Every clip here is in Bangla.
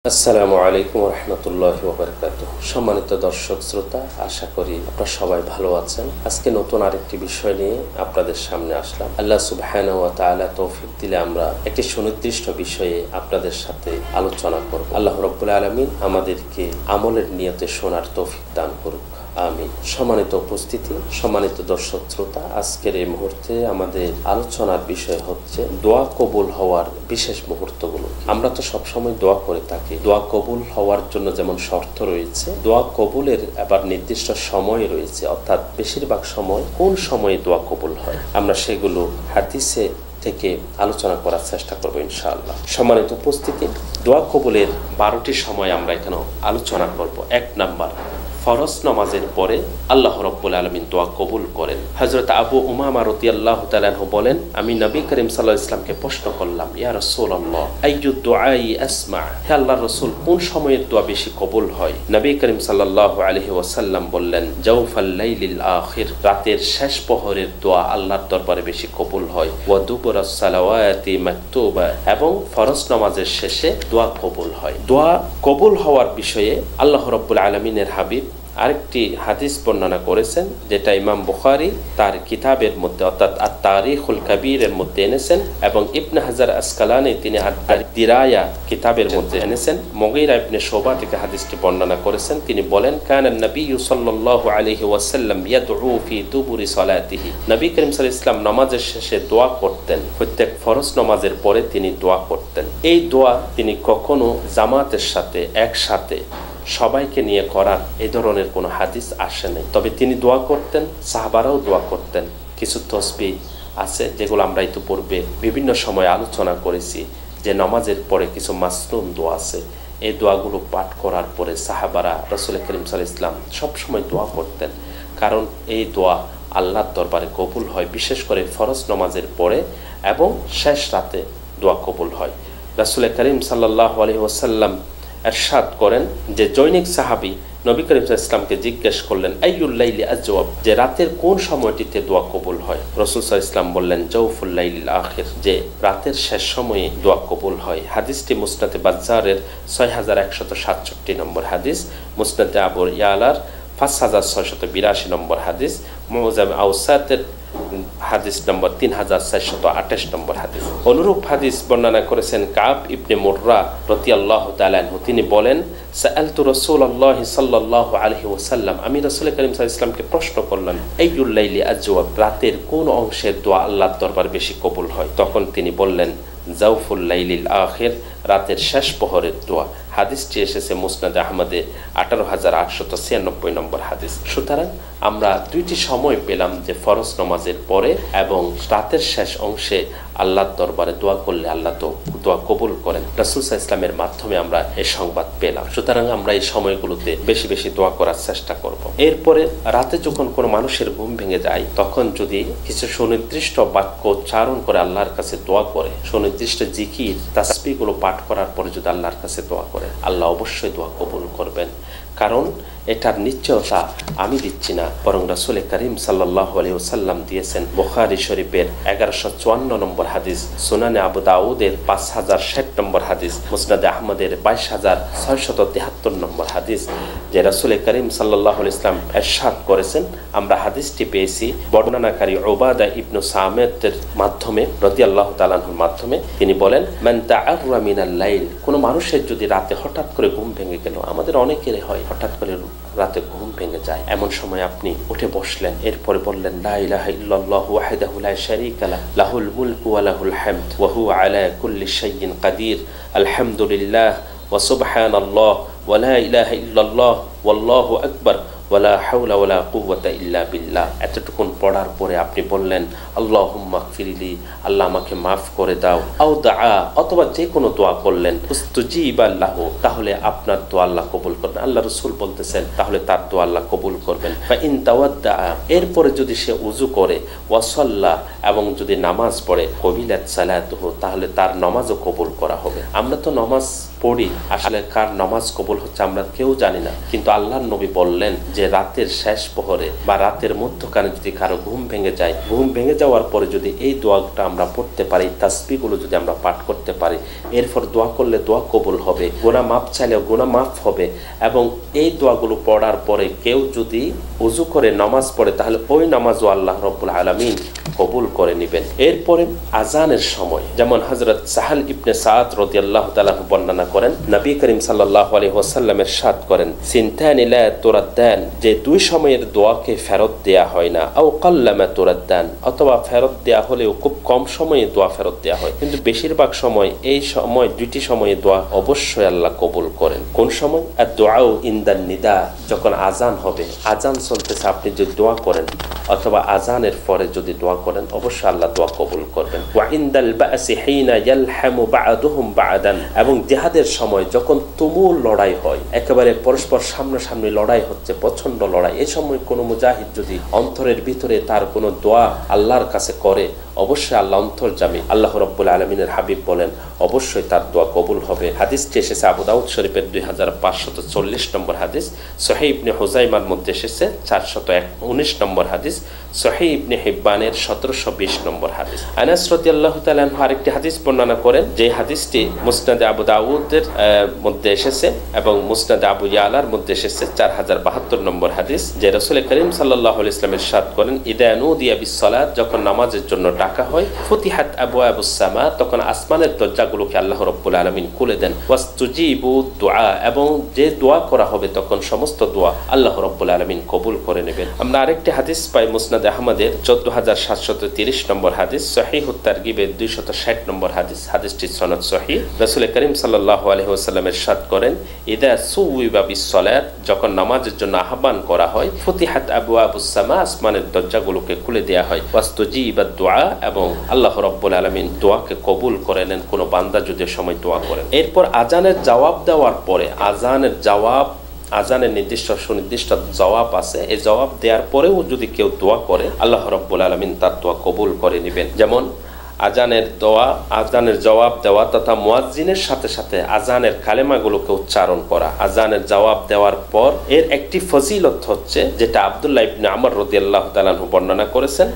আসসালামু আলাইকুম রহমতুল্লাহি ওয়া বারাকাতুহু। সম্মানিত দর্শক শ্রোতা, আশা করি আপনারা সবাই ভালো আছেন। আজকে নতুন আরেকটি বিষয় নিয়ে আপনাদের সামনে আসলাম। আল্লাহ সুবহানাহু ওয়া তাআলা তৌফিক দিলে আমরা একটি সুনির্দিষ্ট বিষয়ে আপনাদের সাথে আলোচনা করব। আল্লাহ রাব্বুল আলামিন আমাদেরকে আমলের নিয়তে শোনার তৌফিক দান করুক, আমিন। সম্মানিত উপস্থিতি, সম্মানিত দর্শক শ্রোতা, আজকের এই মুহূর্তে আমাদের আলোচনার বিষয় হচ্ছে দোয়া কবুল হওয়ার বিশেষ মুহূর্তগুলো। আমরা তো সবসময় দোয়া করে থাকি। দোয়া কবুল হওয়ার জন্য যেমন শর্ত রয়েছে, দোয়া কবুলের আবার নির্দিষ্ট সময় রয়েছে, অর্থাৎ বেশিরভাগ সময় কোন সময়ে দোয়া কবুল হয় আমরা সেগুলো হাদিসে থেকে আলোচনা করার চেষ্টা করবো ইনশাআল্লাহ। সম্মানিত উপস্থিতি, দোয়া কবুলের 12টি সময় আমরা এখানে আলোচনা করব। 1 নাম্বার, ফরজ নামাজের পরে আল্লাহ রাব্বুল আলামিন দোয়া কবুল করেন। হযরত আবু উমামা রাদিয়াল্লাহু তাআলা আনহু বলেন, আমি নবী করিম সাল্লাল্লাহু আলাইহি ওয়াসাল্লামকে প্রশ্ন করলাম, ইয়া রাসূলুল্লাহ আইয়ুদ দুআই আসমা, হে আল্লাহর রাসূল, কোন সময়ের দোয়া বেশি কবুল হয়? নবী করিম সাল্লাল্লাহু আলাইহি ওয়াসাল্লাম বললেন, জাওফাল লাইলিল আখির, রাতের শেষ প্রহরের দোয়া আল্লাহর দরবারে বেশি কবুল হয়। ওয়া দুবুরাস সালাওয়াতি মাকতুবা, এবং ফরজ নামাজের শেষে দোয়া কবুল হয়। দোয়া কবুল হওয়ার বিষয়ে আল্লাহ রাব্বুল আলামিনের হাবিব আরেকটি হাদিস বর্ণনা করেছেন, যেটা ইমাম বুখারী তার কিতাবের মধ্যে অর্থাৎ আত-তারিখুল কাবীরের মধ্যে এনেছেন, এবং ইবনে হাজার আসকালানী তিনি আদ-দিরায়া কিতাবের মধ্যে এনেছেন। মুগীরা ইবনে শুবা থেকে হাদিসটি বর্ণনা করেছেন। তিনি বলেন, কানা নবী সাল্লাল্লাহু আলাইহি ওয়াসাল্লাম ইয়াদউ ফি দুবুরি সালাতিহি, নবী করিম সাল্লাল্লাহু আলাইহি ওয়াসাল্লাম নামাজের শেষে দোয়া করতেন। প্রত্যেক ফরজ নামাজের পরে তিনি দোয়া করতেন। এই দোয়া তিনি কখনো জামাতের সাথে একসাথে সবাইকে নিয়ে করার এই ধরনের কোনো হাদিস আসে নাই, তবে তিনি দোয়া করতেন, সাহাবারাও দোয়া করতেন। কিছু তসবিহ আছে যেগুলো আমরা ইতিপূর্বে বিভিন্ন সময় আলোচনা করেছি, যে নামাজের পরে কিছু মাসনুন দোয়া আছে। এই দোয়াগুলো পাঠ করার পরে সাহাবারা রাসূল করিম সাল্লাল্লাহু আলাইহি ওয়াসাল্লাম সবসময় দোয়া করতেন, কারণ এই দোয়া আল্লাহর দরবারে কবুল হয়। বিশেষ করে ফরজ নামাজের পরে এবং শেষ রাতে দোয়া কবুল হয়। রাসূল করিম সাল্লাল্লাহু আলাইহি ওয়াসাল্লাম ইরশাদ করেন যে জৈনিক সাহাবী নবী করিম সাল্লাল্লাহু আলাইহি ওয়াসাল্লামকে জিজ্ঞেস করলেন, আইয়ুল লাইলি আজওয়াব, যে রাতের কোন সময়টিতে দোয়া কবুল হয়? রাসূল সাল্লাল্লাহু আলাইহি ওয়াসাল্লাম বললেন, জাওফুল লাইলিল আখির, যে রাতের শেষ সময়ে দোয়া কবুল হয়। হাদিসটি মুসনাদে বাজ্জারের 6167 নম্বর হাদিস, মুসনাদে আবু ইয়ালার 5682 নম্বর হাদিস, মুআজাম আওসাতের হাদিস নম্বর 3428 নম্বর হাদিস। অনুরূপ হাদিস বর্ণনা করেছেন কাব ইবনে মুররা রাদিয়াল্লাহু তাআলা আনহু। তিনি বলেন, সাআলতু রাসূলুল্লাহ সাল্লাল্লাহু আলাইহি ওয়াসাল্লাম, আমি রাসূল করিম সাল্লাল্লাহু আলাইহি ওয়াসাল্লামকে প্রশ্ন করলাম, আইয়ুল লাইলি আজওয়াব, রাতের কোন অংশের দোয়া আল্লাহর দরবারে বেশি কবুল হয়? তখন তিনি বললেন, জাওফুল লাইলিল আখির, রাতের শেষ প্রহরের দোয়া। হাদিসটি এসেছে মুসনাদ আহমদে 18896 নম্বর হাদিস। সুতরাং আমরা দুইটি সময় পেলাম, যে ফরজ নামাজের পরে এবং রাতের শেষ অংশে আল্লাহর দরবারে দোয়া করলে আল্লাহ তো দোয়া কবুল করেন। রাসূল সাল্লাল্লাহু আলাইহি ওয়াসাল্লামের মাধ্যমে আমরা এই সংবাদ পেলাম। সুতরাং আমরা এই সময়গুলোতে বেশি বেশি দোয়া করার চেষ্টা করব। এরপরে রাতে যখন কোনো মানুষের ঘুম ভেঙে যায়, তখন যদি কিছু সুনির্দিষ্ট বাক্য উচ্চারণ করে আল্লাহর কাছে দোয়া করে, সুনির্দিষ্ট জিকির তাসবিহগুলো পাঠ করার পরে যদি আল্লাহর কাছে দোয়া করে, আল্লাহ অবশ্যই দোয়া কবুল করবেন। কারণ এটার নিশ্চয়তা আমি দিচ্ছি না, বরং রাসূল করিম সাল্লাল্লাহু আলাইহি ওয়াসাল্লাম দিয়েছেন। বুখারী শরীফের 1154 নম্বর হাদিস, সুনানে আবু দাউদের 5060 নম্বর হাদিস, মুসনাদে আহমদের 22673 নম্বর হাদিস, যে রাসূল করিম সাল্লাল্লাহু আলাইহি ওয়াসাল্লাম ইরশাদ করেছেন। আমরা হাদিসটি পেয়েছি বর্ণনাকারী উবাদা ইবনে সামিতের মাধ্যমে রাদিয়াল্লাহু তাআলা আনহুর মাধ্যমে। তিনি বলেন, মান তাআররা মিনাল লাইল, কোন মানুষের যদি রাতে হঠাৎ করে ঘুম ভেঙে গেল, আমাদের অনেকের হয় হঠাৎ করে রাতে ঘুম ভেঙে যায়, এমন সময় আপনি উঠে বসলেন, এরপরে বললেন, লা ইলাহা ইল্লাল্লাহু ওয়াহদাহু লা শারীকা লাহু লাহুল মুলকু ওয়া লাহুল হামদ ওয়া হুয়া আলা কুল্লি শাইইন কাদির, আলহামদুলিল্লাহ ওয়া সুবহানাল্লাহ ওয়া লা ইলাহা ইল্লাল্লাহ ওয়াল্লাহু আকবার ওয়ালা হাওলা ওয়ালা কুওয়াতা ইল্লা বিল্লাহ। এতটুকুন পড়ার পরে আপনি বললেন, আল্লাহুম্মা গফিরলি, আল্লাহ আমাকে মাফ করে দাও। আও দাআ, অথবা যে কোনো দোয়া করলেন, উস্তুজিবা লাহু, তাহলে আপনার দোয়া আল্লাহ কবুল করবেন। আল্লাহ রাসূল বলতেছেন, তাহলে তার দোয়া আল্লাহ কবুল করবেন। ফা ইন তাওয়াদ্দা, এরপরে যদি সে ওযু করে, ওয়া সাল্লা, এবং যদি নামাজ পড়ে, কবিলাত সালাতুহু, তাহলে তার নামাজও কবুল করা হবে। আমরা তো নামাজ পড়ি, আসলে কার নামাজ কবুল হচ্ছে আমরা কেউ জানি না। কিন্তু আল্লাহর নবী বললেন যে রাতের শেষ প্রহরে বা রাতের মধ্যখানে যদি কারো ঘুম ভেঙে যায়, ঘুম ভেঙে যাওয়ার পরে যদি এই দোয়াটা আমরা পড়তে পারি, তাসবিহগুলো যদি আমরা পাঠ করতে পারি, এরপর দোয়া করলে দোয়া কবুল হবে, গুনাহ মাফ চাইলেও গুনাহ মাফ হবে। এবং এই দোয়াগুলো পড়ার পরে কেউ যদি ওযু করে নামাজ পড়ে তাহলে ওই নামাজও আল্লাহ রাব্বুল আলামিন কবুল করে নেবেন। এরপরে আজানের সময় যেমন হযরত সাহাল ইবনে সাদ রাদিয়াল্লাহু তাআলা বর্ণনা করেন, নবী করিম সাল্লাল্লাহু আলাইহি ওয়াসাল্লাম ইরশাদ করেন, সিনতানি লা তুরাদ্দান, যে দুই সময়ের দোয়াকে ফেরত দেয়া হয় না, আও কাল্লামা তুরাদ্দান, অথবা ফেরত দেয়া হলেও খুব কম সময়ে দোয়া ফেরত দেয়া হয়, কিন্তু বেশিরভাগ সময় এই সময় দুইটি সময়ে দোয়া অবশ্যই আল্লাহ কবুল করেন। কোন সময়? আদ-দুআউ ইনদান নিদা, যখন আজান হবে, আজান চলতেছে, আপনি যদি দোয়া করেন অথবা আজানের পরে যদি দোয়া করেন অবশ্যই আল্লাহ দোয়া কবুল করবেন। ওয়া ইনদাল বাসি হিনা ইয়ালহামু বা'দুহুম বা'দান, এবং জিহাদের সময় যখন তুমুল লড়াই হয়, একেবারে পরস্পর সামনাসামনি লড়াই হচ্ছে, প্রচন্ড লড়াই, এই সময় কোনো মুজাহিদ যদি অন্তরের ভিতরে তার কোনো দোয়া আল্লাহর কাছে করে অবশ্যই আল্লাহ অন্তর্যামী। আল্লাহ রাব্বুল আলামিনের হাবিব বলেন অবশ্যই তার দোয়া কবুল হবে। হাদিসটি এসেছে আবু দাউদ শরীফের 2540 নম্বর হাদিস, সহিহ ইবনে হুযাইমার মধ্যে এসেছে 419 নম্বর হাদিস, সহিহ ইবনে হিব্বানের 1720 নম্বর হাদিস। আনাস রাদিয়াল্লাহু তাআলা আনহু আরেকটি হাদিস বর্ণনা করেন, যে হাদিসটি মুসনাদে আবু দাউদের মধ্যে এসেছে এবং মুসনাদে আবু ইয়ালার মধ্যে এসেছে 4072 নম্বর হাদিস, যে রাসূল করিম সাল্লাল্লাহু আলাইহি ওয়াসাল্লাম ইরশাদ করেন, ইদা নুদিয়া বিস-সালাত, যখন নামাজের জন্য ডাকা হয়, ফুতিহাত আবওয়াবুস সামা, তখন আসমানের দরজাগুলোকে আল্লাহ রাব্বুল আলামিন খুলে দেন, ওয়াস্তুজিবু দুআ, এবং যে দোয়া করা হবে তখন সমস্ত দোয়া আল্লাহ রাব্বুল আলামিন কবুল করে নেবেন। আমরা আরেকটি হাদিস পাই মুসনাদ আহমদের 14730 নম্বর হাদিস, সহিহুত তারগিবের 260 নম্বর হাদিস, হাদিসটি সনদ সহিহ। রাসূল করিম সাল্লাল্লাহু আলাইহি ওয়াসাল্লাম ইরশাদ করেন, ইদা সুউইবা বিস-সালাত, যখন নামাজের জন্য আহ্বান করা হয়, ফুতিহাত আবওয়াবুস সামা, আসমানের দরজাগুলোকে খুলে দেয়া হয়, ওয়াস্তুজিবা দুআ, এবং আল্লাহ রাব্বুল আলামিন দোয়াকে কবুল করে নেন কোন বান্দা যদি সময় দোয়া করেন। এরপর আজানের জবাব দেওয়ার পরে, আজানের নির্দিষ্ট সুনির্দিষ্ট জবাব আছে, এই জবাব দেওয়ার পরেও যদি কেউ দোয়া করে আল্লাহ রাব্বুল আলামিন তার দোয়া কবুল করে নেবেন। যেমন আজানের জবাব দেওয়া তথা মুয়াজ্জিনের সাথে সাথে আজানের কালেমাগুলোকে উচ্চারণ করা। আজানের জবাব দেওয়ার পর এর একটি ফজিলত হচ্ছে, যেটা আব্দুল্লাহ ইবনে আমর রাদিয়াল্লাহু তাআলা আনহু বর্ণনা করেছেন,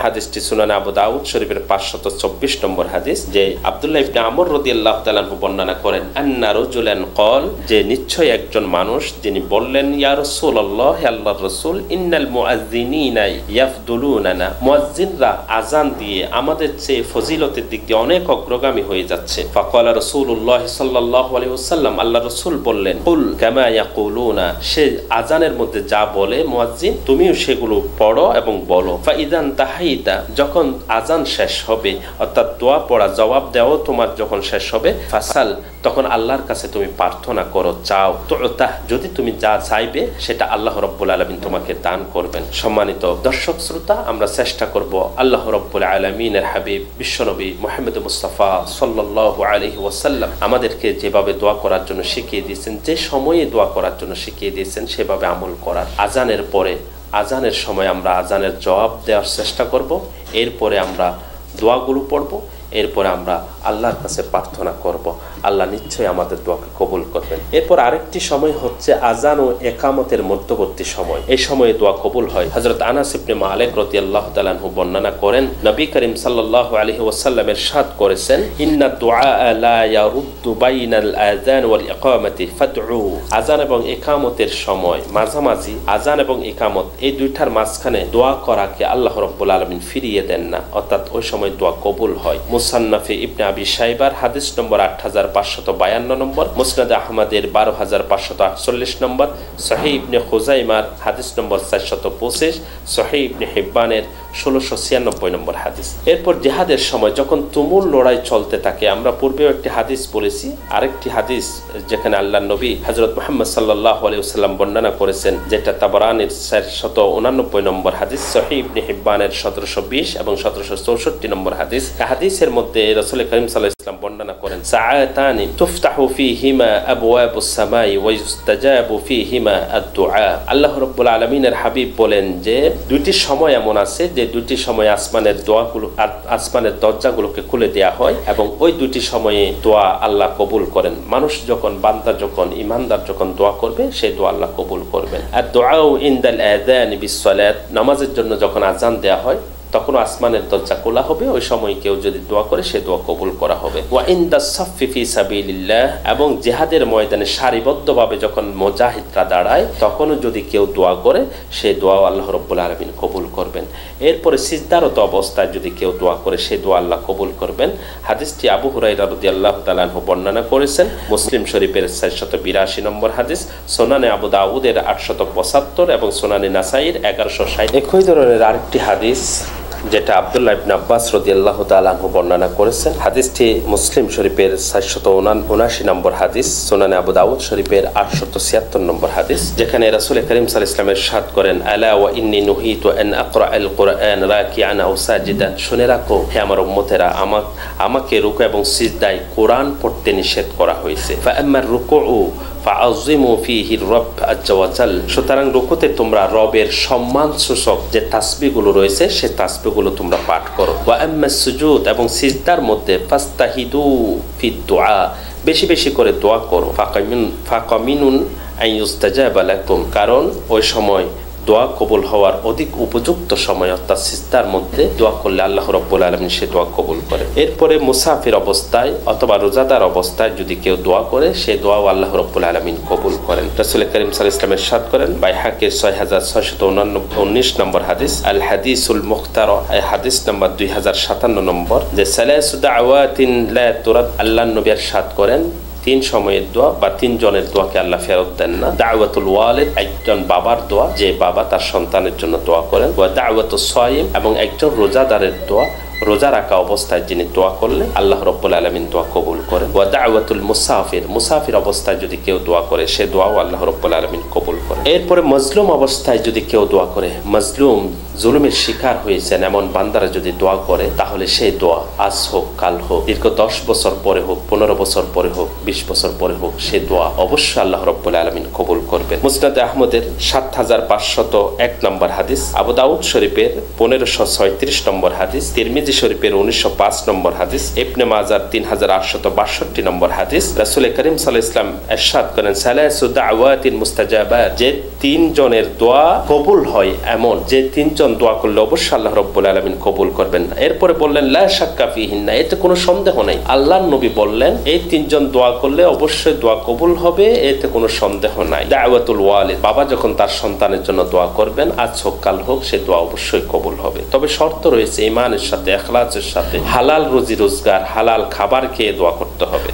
হাদিসটি সুনানে আবু দাউদ শরীফের 524 নম্বর হাদিস, যে আব্দুল্লাহ ইবনে আমর রাদিয়াল্লাহু তাআলা আনহু বর্ণনা করেন, আন্না রাজুলান ক্বাল, যে নিশ্চয় একজন মানুষ যিনি বললেন, ইয়া রাসূলুল্লাহ, হে আল্লাহর রাসূল, ইন্নাল মুআজ্জিনিনা ইয়াফদুলুনানা, মুয়াজ্জিনরা আজান দিয়ে আমাদের চেয়ে ফজিলতের দিক দিয়ে অনেক অগ্রগামী হয়ে যাচ্ছে। ফাকালা রাসূলুল্লাহ সাল্লাল্লাহু আলাইহি ওয়াসাল্লাম, আল্লাহর রাসূল বললেন, কুল কামা ইয়াকুলুনা, সে আজানের মধ্যে যা বলে মুয়াজ্জিন তুমিও সেগুলো পড়ো এবং বলো। ফাইদান তাহাইতা, যখন আজান শেষ হবে, অর্থাৎ দোয়া পড়া জবাব দেওয়া তোমার যখন শেষ হবে, ফাসাল, তখন আল্লাহর কাছে তুমি প্রার্থনা করো, চাও, তুতা, যদি তুমি যা চাইবে সেটা আল্লাহ রাব্বুল আলামিন তোমাকে দান করবেন। সম্মানিত দর্শক শ্রোতা, আমরা চেষ্টা করব আল্লাহ রাব্বুল আলামিনের হাবিব বিশ্বনবী মুহাম্মদ মুস্তাফা সাল্লাল্লাহু আলাইহি ওয়াসাল্লাম আমাদেরকে যেভাবে দোয়া করার জন্য শিখিয়ে দিয়েছেন, যে সময়ে দোয়া করার জন্য শিখিয়ে দিয়েছেন, সেভাবে আমল করার। আজানের পরে, আজানের সময় আমরা আজানের জবাব দেওয়ার চেষ্টা করব, এরপরে আমরা দোয়াগুলো পড়ব, এরপরে আমরা আল্লাহর কাছে প্রার্থনা করব, আল্লাহ নিশ্চয়ই আমাদের দোয়াকে কবুল করবেন। এরপর আরেকটি সময় হচ্ছে আজান ও ইকামতের মধ্যবর্তী সময়, এই সময়ে দোয়া কবুল হয়। হযরত আনাস ইবনে মালিক রাদিয়াল্লাহু তাআলা আনহু বর্ণনা করেন, নবী করিম সাল্লাল্লাহু আলাইহি ওয়াসাল্লাম ইরশাদ করেছেন, ইন্না দুআ লা ইয়ারুদ্দু বাইনাল আযান ওয়াল ইকামাতি ফাদউ, আজান এবং ইকামতের সময় মাঝামাঝি, আজান এবং ইকামত এই দুইটার মাঝখানে দোয়া করাকে আল্লাহ রাব্বুল আলামিন ফিরিয়ে দেন না, অর্থাৎ ওই সময় দোয়া কবুল হয়। মুসান্নাফে ইবনে আবি শাইবার হাদিস নম্বর 8552 নম্বর, মুসনাদ আহমদের 12548 নম্বর, সহিহ ইবনে খুজাইমার হাদিস নম্বর 425, সহিহ ইবনে হিব্বানের 1696 নম্বর হাদিস। এরপর জিহাদের সময় যখন তুমুল লড়াই চলতে থাকে, আমরা পূর্বেও একটি হাদিস বলেছি, আরেকটি হাদিস যেখানে আল্লাহর নবী হযরত মুহাম্মদ সাল্লাল্লাহু আলাইহি ওয়াসাল্লাম বর্ণনা করেছেন, যেটা তাবরানীর 489 নম্বর হাদিস, সহিহ ইবনে হিব্বানের 1720 এবং 1764 নম্বর হাদিস। হাদিসের হাদিসের মধ্যে রাসূল করিম সাল্লাল্লাহু আলাইহি ওয়াসাল্লাম বর্ণনা করেন, সাআতানি তুফতাহু ফীহিমা আবওয়াবুস সামাই ওয়া ইউস্তাজাবু ফীহিমা আদ-দুআ। আল্লাহ রাব্বুল আলামিনের হাবিব বলেন যে দুইটি সময় এমন আছে যে দুইটি সময় আসমানের দরজাগুলোকে খুলে দেয়া হয় এবং ওই দুইটি সময়ে দোয়া আল্লাহ কবুল করেন। মানুষ যখন, বান্দা যখন, ইমানদার যখন দোয়া করবে, সেই দোয়া আল্লাহ কবুল করবেন। আর দুআউ ইনদাল আযান বিস-সালাত, নামাজের জন্য যখন আযান দেয়া হয় তখন আসমানের দরজা খোলা হবে, ওই সময় কেউ যদি দোয়া করে সে দোয়া কবুল করা হবে। ওয়া ইনদাস সাফফি ফি সাবিলিল্লাহ, এবং জিহাদের ময়দানে সারিবদ্ধভাবে যখন মুজাহিদরা দাঁড়ায় তখনও যদি কেউ দোয়া করে সে দোয়া আল্লাহ রাব্বুল আলামিন কবুল করবেন। এরপরে সিজদারত অবস্থায় যদি কেউ দোয়া করে সে দোয়া আল্লাহ কবুল করবেন। হাদিসটি আবু হুরায়রা রাদিয়াল্লাহু তাআলা আনহু বর্ণনা করেছেন, মুসলিম শরীফের 482 নম্বর হাদিস, সুনানে আবু দাউদের 875 এবং সুনানে নাসাইর 1160। একই ধরনের আরেকটি হাদিস যেটা আব্দুল্লাহ ইবনে আব্বাস রাদিয়াল্লাহু তাআলা আনহু বর্ণনা করেছেন, হাদিসটি মুসলিম শরীফের 479 নম্বর হাদিস, সুনানে আবু দাউদ শরীফের 876 নম্বর হাদিস, যেখানে রাসূল করিম সাল্লাল্লাহু আলাইহি ওয়াসাল্লাম ইরশাদ করেন, আলা ওয়া ইন্নী নুহিতু আন আকরাআল কুরআন রাকিআন আও সাজিদান। শুনে রাখো হে আমার উম্মতেরা, আমাকে রুকু এবং সিজদায় কোরআন পড়তে নিষেধ করা হয়েছে। ফা আম্মার রুকুউ ফাআযিমু ফীহি রাব্ব আযজা ওয়া জাল, সুতরাং রুকুতে তোমরা রবের সম্মান সূচক যে তাসবিহগুলো রয়েছে সে তাসবিহগুলো তোমরা পাঠ করো। ওয়া আম্মাস সুজুদ, এবং সিজদার মধ্যে ফাস্তাহিদু ফিদ দুআ, বেশি বেশি করে দোয়া করো। ফাকামিনুন আন ইউস্তাজাবা লাকুম, কারণ ওই সময় দোয়া কবুল হওয়ার অধিক উপযুক্ত সময়, অর্থাৎ সিজদার মধ্যে দোয়া করলে আল্লাহ রাব্বুল আলামিন সে দোয়া কবুল করে। এরপরে মুসাফির অবস্থায় অথবা রোজাদার অবস্থায় যদি কেউ দোয়া করে সে দোয়াও আল্লাহ রাব্বুল আলামিন কবুল করেন। রাসূল করিম সাল্লাল্লাহু আলাইহি ওয়াসাল্লাম ইরশাদ করেন, বাইহাকির 6619 নম্বর হাদিস, আল হাদিসুল মুখতারা, এই হাদিস নাম্বার 2057 নম্বর, যে সালাসু দাওয়াতিন লা তুরাদ, আল্লাহর নবী ইরশাদ করেন 3 সময়ের দোয়া বা 3 জনের দোয়াকে আল্লাহ ফেরত দেন না। দাওয়াতুল ওয়ালিদ, একজন বাবার দোয়া, যে বাবা তার সন্তানের জন্য দোয়া করেন। ওয়া দাওয়াতুস সাইম, এবং একজন রোজাদারের দোয়া, রোজা রাখা অবস্থায় যিনি দোয়া করলে আল্লাহ রাব্বুল আলামিন দোয়া কবুল করেন। ওয়া দাওয়াতুল মুসাফির, মুসাফির অবস্থায় যদি কেউ দোয়া করে সে দোয়াও আল্লাহ রাব্বুল আলামিন কবুল করেন। এরপরে মজলুম অবস্থায় যদি কেউ দোয়া করে, মজলুম জুলুমের শিকার হয়েছেন এমন বান্দারা যদি দোয়া করে, তাহলে সেই দোয়া আজ হোক, কাল হোক, দীর্ঘ 10 বছর পরে হোক, 15 বছর পরে হোক, 20 বছর পরে হোক, সে দোয়া অবশ্যই আল্লাহ রাব্বুল আলামিন কবুল করবেন। মুসনাদ আহমদের 7501 নম্বর হাদিস, আবু দাউদ শরীফের 1536 নম্বর হাদিস, তিরমিজি শরীফের 1905 নম্বর হাদিস, ইবনে মাজার 3862 নম্বর হাদিস, রাসূল করিম সাল্লাল্লাহু আলাইহি ওয়াসাল্লাম ইরশাদ করেন, সালাসু দাওয়াতিন মুস্তাজাবাত, যে 3 জনের দোয়া কবুল হয় এমন, যে 3 জন দোয়া করলে অবশ্যই আল্লাহ রাব্বুল আলামিন কবুল করবেন। এরপরে বললেন লা শাক্কা ফিহিন্না, এতে কোনো সন্দেহ নেই। আল্লাহর নবী বললেন এই 3 জন দোয়া করলে অবশ্যই দোয়া কবুল হবে, এতে কোনো সন্দেহ নাই। দাওয়াতুল ওয়ালিদ, বাবা যখন তার সন্তানের জন্য দোয়া করবেন, আজ হোক কাল হোক, সে দোয়া অবশ্যই কবুল হবে। তবে শর্ত রয়েছে, ঈমানের সাথে, ইখলাসের সাথে, হালাল রুজি রোজগার, হালাল খাবার খেয়ে দোয়া করতে হবে।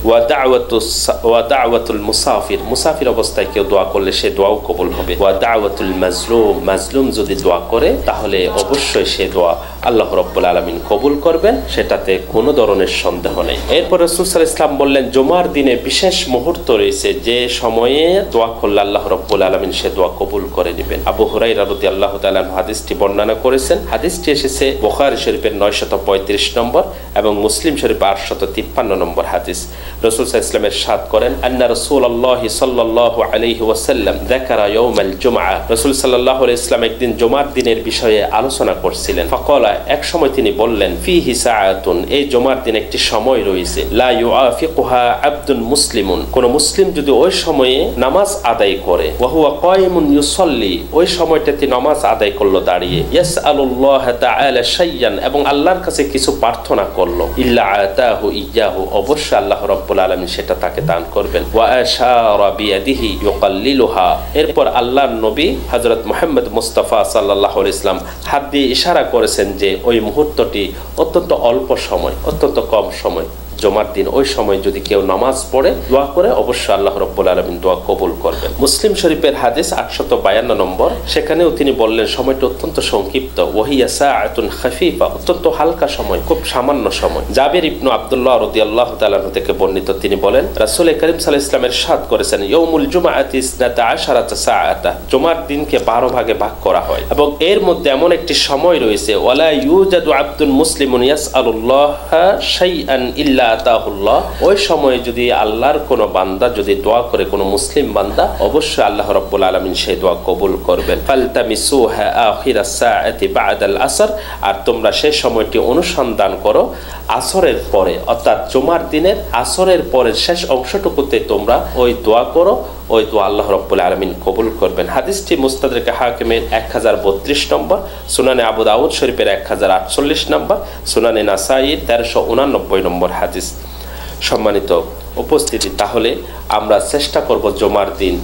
ওয়া দাওয়াতুল মুসাফির, মুসাফির অবস্থায় কেউ দোয়া করলে সে দোয়াও কবুল হবে। ওয়া দাওয়াতুল মাজলুম, মাজলুম যদি দোয়া করে তাহলে অবশ্যই সে দোয়া আল্লাহ রাব্বুল আলামিন কবুল করবেন, সেটাতে কোনো ধরনের সন্দেহ নেই। এরপর রাসূল সাল্লাল্লাহু আলাইহি ওয়াসাল্লাম বললেন, জুমার দিনে বিশেষ মুহূর্ত রয়েছে যে সময়ে দোয়া করলে আল্লাহ রাব্বুল আলামিন সে দোয়া কবুল করে নেবেন। আবু হুরায়রা রাদিয়াল্লাহু তাআলা হাদিসটি বর্ণনা করেছেন। হাদিসটি এসেছে বুখারী শরীফের 935 নম্বর এবং মুসলিম শরীফের 853 নম্বর হাদিস। রাসূল সাল্লাল্লাহু আলাইহি ওয়াসাল্লাম ইরশাদ করেন, আন্না রাসূলুল্লাহ সাল্লাল্লাহু আলাইহি ওয়াসাল্লাম যাকারা ইয়াউমাল জুমআ, রাসূল সাল্লাল্লাহু আলাইহি ওয়াসাল্লাম একদিন জুমার দিনের বিষয়ে আলোচনা করছিলেন। ফাকালা, এক সময় তিনি বললেন, ফিহি সাআতুন, এই জুমার দিন একটি সময় রয়েছে, লা ইউআফিকুহা আবদুন মুসলিমুন, কোন মুসলিম যদি ওই সময়ে নামাজ আদায় করে, ওয়া হুয়া কায়িমুন ইউসাল্লি, ওই সময়টাতে নামাজ আদায় করলো দাঁড়িয়ে, ইয়াসআলুল্লাহ তাআলা শাইয়ান, এবং আল্লাহর কাছে কিছু প্রার্থনা করলো, ইল্লা আতাহু ইয়াহু, অবশ্যই আল্লাহ রাব্বুল আলামিন সেটা তাকে দান করবেন। ওয়া আশারা বিয়াদিহি ইউকাল্লিলুহা, এরপর আল্লাহর নবী হযরত মুহাম্মদ মুস্তাফা সাল্লাল্লাহু আলাইহি ওয়াসাল্লাম হাত দিয়ে ইশারা করেছেন যে ওই মুহূর্তটি অত্যন্ত অল্প সময়, অত্যন্ত কম সময়, জুমার দিন ওই সময় যদি কেউ নামাজ পড়ে দোয়া করে অবশ্যই আল্লাহ রাব্বুল আলামিন দোয়া কবুল করবেন। মুসলিম শরীফের হাদিস 852 নম্বর, সেখানেও তিনি বললেন সময়টা অত্যন্ত সংক্ষিপ্ত, ওয়াহিয়া সাআতুন খাফিফা, অত্যন্ত হালকা সময়, খুব সামান্য সময়। জাবির ইবনে আব্দুল্লাহ রাদিয়াল্লাহু তাআলা থেকে বর্ণিত, তিনি বলেন রাসূল করিম সাল্লাল্লাহু আলাইহি ওয়াসাল্লাম ইরশাদ করেছেন, ইয়াউমুল জুমআতি 12 সাআতা, জুমার দিনকে 12 ভাগে ভাগ করা হয় এবং এর মধ্যে এমন একটি সময় রয়েছে, ওয়ালা ইউজাদু আবদুন মুসলিমুন ইয়াসআলুল্লাহ শাইআন ইল্লা আতাহুল্লাহ, ওই সময়ে যদি আল্লাহর কোন বান্দা যদি দোয়া করে, কোন মুসলিম বান্দা, অবশ্যই আল্লাহ রাব্বুল আলামিন সেই দোয়া কবুল করবেন। ফালতামিসুহা আখিরাস সাআতি বা'দাল আসর, আর তোমরা সেই সময়টি অনুসন্ধান করো আসরের পরে, অর্থাৎ জুমার দিনের আসরের পরের শেষ অংশটুকুতে তোমরা ওই দোয়া করো, ওই দোয়া আল্লাহ রাব্বুল আলামিন কবুল করবেন। হাদিসটি মুস্তাদরাকে হাকিমের 1032 নম্বর, সুনানে আবু দাউদ শরীফের 1048 নম্বর, সুনানে নাসাইর 1389 নম্বর হাদিস। সম্মানিত উপস্থিতি, তাহলে আমরা চেষ্টা করব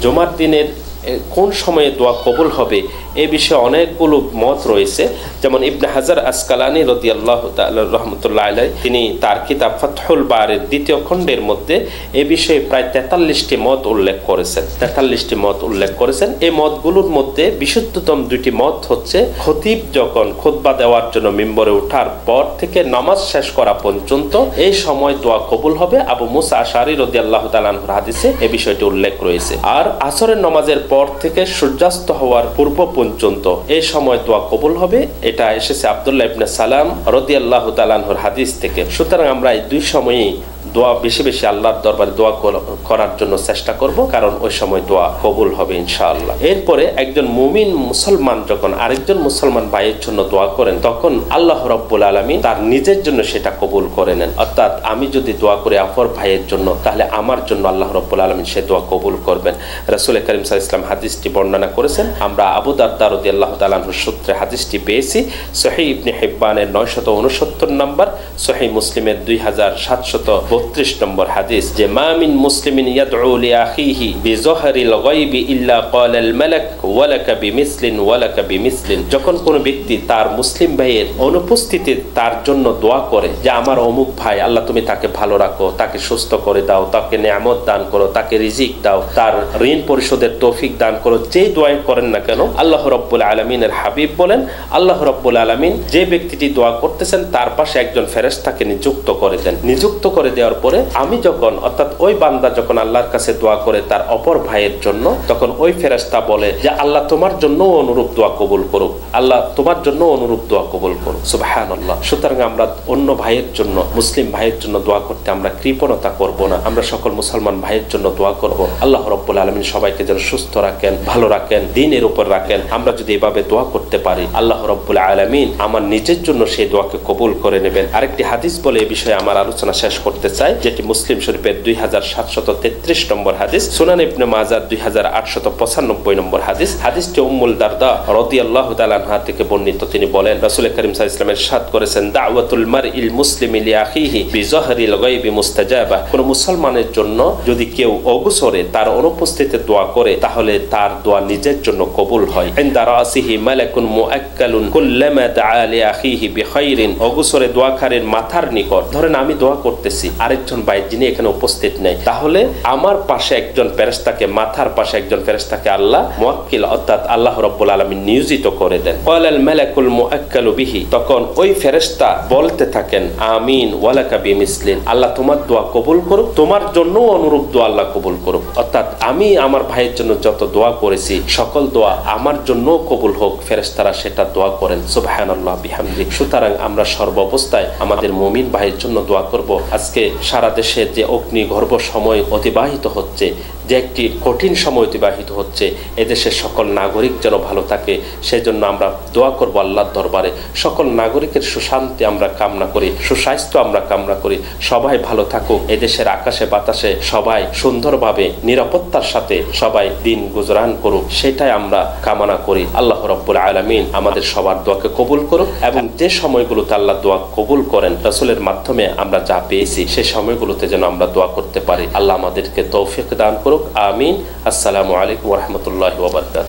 জুমার দিনের কোন সময়ে দোয়া কবুল হবে এই বিষয়ে অনেকগুলো মত রয়েছে। যেমন ইবনে হাজার আসকালানি রাদিয়াল্লাহু তাআলা রাহমাতুল্লাহ আলাইহি, তিনি তার কিতাব ফাতহুল বারের 2য় খণ্ডের মধ্যে এই বিষয়ে প্রায় 43টি মত উল্লেখ করেছেন। এই মতগুলোর মধ্যে বিশুদ্ধতম 2টি মত হচ্ছে, খতিব যখন খুতবা দেওয়ার জন্য মিম্বরে ওঠার পর থেকে নামাজ শেষ করা পর্যন্ত এই সময় দোয়া কবুল হবে। আবু মুসা আশআরী রাদিয়াল্লাহু তাআলা আনহুর হাদিসে এই বিষয়টি উল্লেখ রয়েছে। আর আসরের নামাজের পর থেকে সূর্যাস্ত হওয়ার পূর্ব পর্যন্ত এই সময় দোয়া কবুল হবে, এটা এসেছে আব্দুল্লাহ ইবনে সালাম রাদিয়াল্লাহু তাআলা আনহুর হাদিস থেকে। সুতরাং আমরা এই 2 সময়ই দোয়া বেশি বেশি আল্লাহর দরবারে দোয়া করার জন্য চেষ্টা করব, কারণ ওই সময় দোয়া কবুল হবে ইনশাআল্লাহ। এরপরে একজন মুমিন মুসলমান যখন আরেকজন মুসলমান ভাইয়ের জন্য দোয়া করেন, তখন আল্লাহ রাব্বুল আলামিন তার নিজের জন্য সেটা কবুল করে নেন। অর্থাৎ আমি যদি দোয়া করি অপর ভাইয়ের জন্য, তাহলে আমার জন্য আল্লাহ রাব্বুল আলামিন সে দোয়া কবুল করবেন। রাসূল করিম সাল্লাল্লাহু আলাইহি ওয়াসাল্লাম হাদিসটি বর্ণনা করেছেন। আমরা আবু দারদা রাদিয়াল্লাহু তাআলা আনহুর সূত্রে হাদিসটি পেয়েছি। সহিহ ইবনে হিব্বানের 969 নম্বর, সহিহ মুসলিমের 2732 নম্বর হাদিস, যে মা মিন মুসলিমিন ইয়াদউ লি আখিহি বিযহরিল গায়বি ইল্লা ক্বালাল মালাক ওয়ালাকা বিমিসলিন ওয়ালাকা বিমিসলিন, যখন কোন ব্যক্তি তার মুসলিম ভাইয়ের অনুপস্থিতিতে তার জন্য দোয়া করে যে আমার অমুক ভাই, আল্লাহ তুমি তাকে ভালো রাখো, তাকে সুস্থ করে দাও, তাকে নিয়ামত দান করো, তাকে রিজিক দাও, তার ঋণ পরিশোধের তৌফিক দান করো, যেই দোয়া করেন না কেন, আল্লাহ রাব্বুল আলামিনের হাবিব বলেন, আল্লাহ রাব্বুল আলামিন যে ব্যক্তিটি দোয়া করতেছেন তার পাশে একজন ফেরেশতাকে নিযুক্ত করে দেন। নিযুক্ত করে দেওয়ার পরে আমি যখন, অর্থাৎ ওই বান্দা যখন আল্লাহর কাছে দোয়া করে তার অপর ভাইয়ের জন্য, তখন ওই ফেরেশতা বলে যে আল্লাহ তোমার জন্য অনুরূপ দোয়া কবুল করুক, আল্লাহ তোমার জন্য অনুরূপ দোয়া কবুল করুক। সুবহানাল্লাহ। সুতরাং আমরা অন্য ভাইয়ের জন্য, মুসলিম ভাইয়ের জন্য দোয়া করতে আমরা কৃপণতা করব না, আমরা সকল মুসলমান ভাইয়ের জন্য দোয়া করব। আল্লাহ রাব্বুল আলামিন সবাইকে যেন সুস্থ রাখেন, ভালো রাখেন, দ্বীনের উপর রাখেন। আমরা যদি এভাবে দোয়া করতে পারি, আল্লাহ রাব্বুল আলামিন আমার নিজের জন্য সেই দোয়াকে কবুল করে নেবেন। আরেকটি হাদিস বলে এই বিষয়ে আমার আলোচনা শেষ করতে চাই, যেটি মুসলিম শরীফের 2733 নম্বর হাদিস, সুনান ইবনে মাজাহ 2895 নম্বর হাদিস। হাদিসটি উম্মুল দারদা রাদিয়াল্লাহু তাআলা আনহা থেকে বর্ণিত। তিনি বলেন, রাসূল করিম সাল্লাল্লাহু আলাইহি ওয়াসাল্লাম ইরশাদ করেছেন, দাওয়াতুল মারইল মুসলিমি লিআখিহি বিযহরিল গায়বি মুস্তাজাবা, কোন মুসলমানের জন্য যদি কেউ অগোচরে তার অনুপস্থিতিতে দোয়া করে, তাহলে তার দোয়া নিজের জন্য কবুল হয়। ইনদা রাসিহি মালাকুন মুআক্কালুন কুল্লামা দাআ লিআখিহি বিখাইরিন, অগোচরে দোয়াকারীর মাথার নিকট, ধরেন আমি দোয়া করতেছি, আরেকজন ভাই যিনি এখানে উপস্থিত নেই, তাহলে আমার পাশে একজন ফেরেশতাকে, মাথার পাশে একজন ফেরেশতাকে আল্লাহ মুআক্কিল, অর্থাৎ আল্লাহ রাব্বুল আলামিন নিয়োজিত করে দেন। ক্বালাল মালাকুল মুআক্কালু বিহি, তখন ওই ফেরেশতা বলতে থাকেন, আমিন ওয়ালাকা বিমিসলিন, আল্লাহ তোমার দোয়া কবুল করুক, তোমার জন্য অনুরূপ দোয়া আল্লাহ কবুল করুক। অর্থাৎ আমি আমার ভাইয়ের জন্য যত দোয়া করেছি, সকল দোয়া আমার জন্য কবুল হোক, ফেরেশতারা সেটা দোয়া করেন। সুবহানাল্লাহ বিহামদি। সুতরাং আমরা সর্ব অবস্থায় আমাদের মুমিন ভাইয়ের জন্য দোয়া করব। আজকে সারা দেশে যে অগ্নিগর্ভ সময় অতিবাহিত হচ্ছে, যে একটি কঠিন সময় অতিবাহিত হচ্ছে, এদেশের সকল নাগরিক যেন ভালো থাকে, সেজন্য আমরা দোয়া করব আল্লাহর দরবারে। সকল নাগরিকের সুশান্তি আমরা কামনা করি, সুস্বাস্থ্য আমরা কামনা করি, সবাই ভালো থাকুক, এদেশের আকাশে বাতাসে সবাই সুন্দরভাবে নিরাপত্তার সাথে সবাই দিন গুজরান করুক, সেটাই আমরা কামনা করি। আল্লাহ রাব্বুল আলামিন আমাদের সবার দোয়াকে কবুল করুক, এবং যে সময়গুলোতে আল্লাহ দোয়া কবুল করেন রাসূলের মাধ্যমে আমরা যা পেয়েছি, সেই সময়গুলোতে যেন আমরা দোয়া করতে পারি। আল্লাহ আমাদেরকে তৌফিক দান করুক। আমিন। আসসালামু আলাইকুম ওয়া রাহমাতুল্লাহি ওয়া বারাকাতুহু।